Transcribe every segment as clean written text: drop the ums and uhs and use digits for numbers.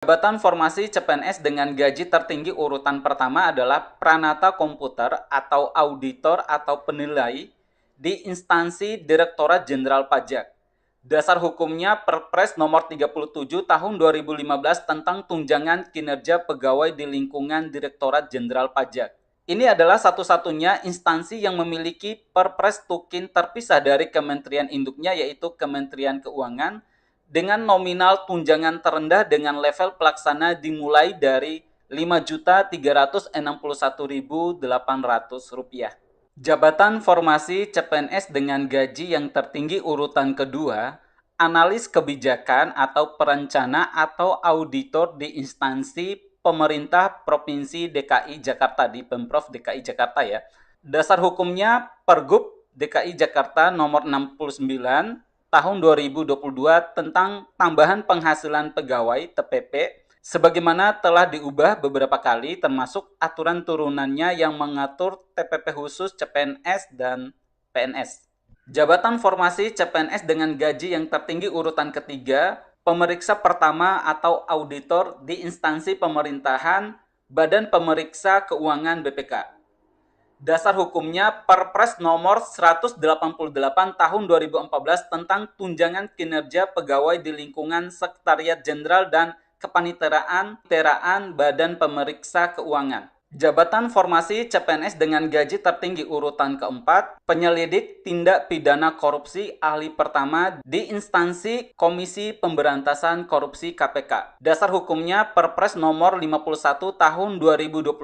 Jabatan formasi CPNS dengan gaji tertinggi urutan pertama adalah Pranata Komputer atau Auditor atau Penilai di instansi Direktorat Jenderal Pajak. Dasar hukumnya Perpres nomor 37 tahun 2015 tentang tunjangan kinerja pegawai di lingkungan Direktorat Jenderal Pajak. Ini adalah satu-satunya instansi yang memiliki Perpres Tukin terpisah dari kementerian induknya yaitu Kementerian Keuangan dengan nominal tunjangan terendah dengan level pelaksana dimulai dari Rp5.361.800. Jabatan formasi CPNS dengan gaji yang tertinggi urutan kedua, analis kebijakan atau perencana atau auditor di instansi pemerintah Provinsi DKI Jakarta di Pemprov DKI Jakarta ya. Dasar hukumnya Pergub DKI Jakarta nomor 69 tahun 2022 tentang tambahan penghasilan pegawai (TPP) sebagaimana telah diubah beberapa kali termasuk aturan turunannya yang mengatur TPP khusus CPNS dan PNS. Jabatan formasi CPNS dengan gaji yang tertinggi urutan ketiga, pemeriksa pertama atau auditor di instansi pemerintahan Badan Pemeriksa Keuangan BPK. Dasar hukumnya Perpres nomor 188 tahun 2014 tentang tunjangan kinerja pegawai di lingkungan Sekretariat Jenderal dan Kepaniteraan Badan Pemeriksa Keuangan. Jabatan formasi CPNS dengan gaji tertinggi urutan keempat, penyelidik tindak pidana korupsi ahli pertama di instansi Komisi Pemberantasan Korupsi KPK. Dasar hukumnya Perpres nomor 51 tahun 2021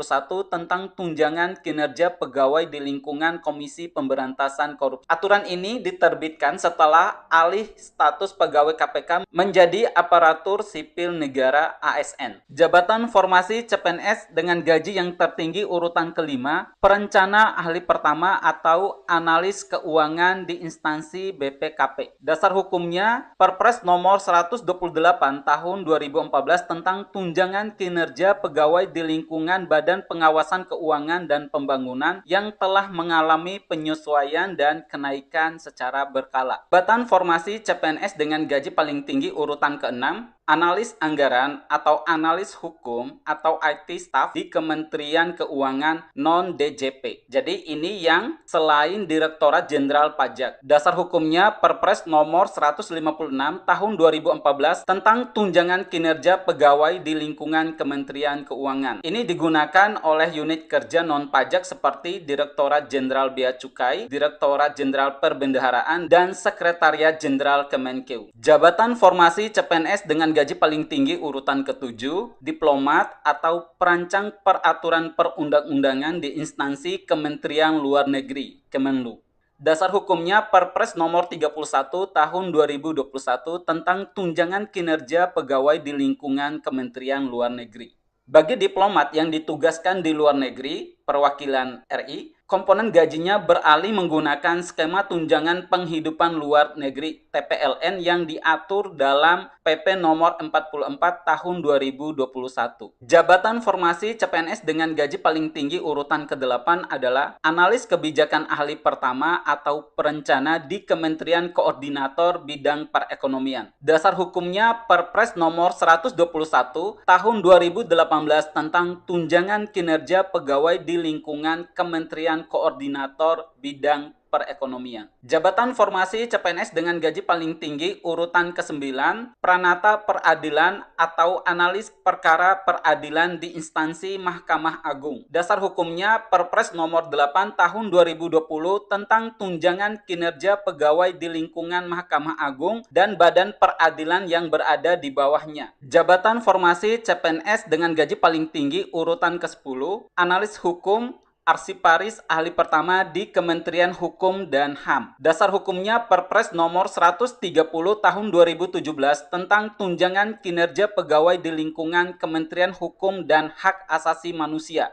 tentang tunjangan kinerja pegawai di lingkungan Komisi Pemberantasan Korupsi. Aturan ini diterbitkan setelah alih status pegawai KPK menjadi aparatur sipil negara ASN. Jabatan formasi CPNS dengan gaji yang tertinggi urutan kelima, perencana ahli pertama atau analis keuangan di instansi BPKP. Dasar hukumnya Perpres nomor 128 tahun 2014 tentang tunjangan kinerja pegawai di lingkungan Badan Pengawasan Keuangan dan Pembangunan yang telah mengalami penyesuaian dan kenaikan secara berkala. Jabatan formasi CPNS dengan gaji paling tinggi urutan keenam, analis anggaran atau analis hukum atau IT staff di Kementerian Keuangan non-DJP. Jadi ini yang selain Direktorat Jenderal Pajak. Dasar hukumnya Perpres nomor 156 tahun 2014 tentang tunjangan kinerja pegawai di lingkungan Kementerian Keuangan. Ini digunakan oleh unit kerja non-pajak seperti Direktorat Jenderal Bea Cukai, Direktorat Jenderal Perbendaharaan, dan Sekretariat Jenderal Kemenkeu. Jabatan formasi CPNS dengan gaji paling tinggi urutan ketujuh, diplomat atau perancang peraturan perundang-undangan di instansi Kementerian Luar Negeri, Kemenlu. Dasar hukumnya Perpres nomor 31 tahun 2021 tentang tunjangan kinerja pegawai di lingkungan Kementerian Luar Negeri. Bagi diplomat yang ditugaskan di luar negeri, perwakilan RI, komponen gajinya beralih menggunakan skema tunjangan penghidupan luar negeri TPLN yang diatur dalam PP nomor 44 tahun 2021. Jabatan formasi CPNS dengan gaji paling tinggi urutan ke-8 adalah analis kebijakan ahli pertama atau perencana di Kementerian Koordinator Bidang Perekonomian. Dasar hukumnya Perpres nomor 121 tahun 2018 tentang tunjangan kinerja pegawai di lingkungan Kementerian Koordinator Bidang Perekonomian. Jabatan formasi CPNS dengan gaji paling tinggi urutan ke-9, Pranata Peradilan atau analis perkara peradilan di instansi Mahkamah Agung. Dasar hukumnya Perpres nomor 8 tahun 2020 tentang tunjangan kinerja pegawai di lingkungan Mahkamah Agung dan badan peradilan yang berada di bawahnya. Jabatan formasi CPNS dengan gaji paling tinggi urutan ke-10, analis hukum arsiparis ahli pertama di Kementerian Hukum dan HAM. Dasar hukumnya Perpres nomor 130 tahun 2017 tentang tunjangan kinerja pegawai di lingkungan Kementerian Hukum dan Hak Asasi Manusia.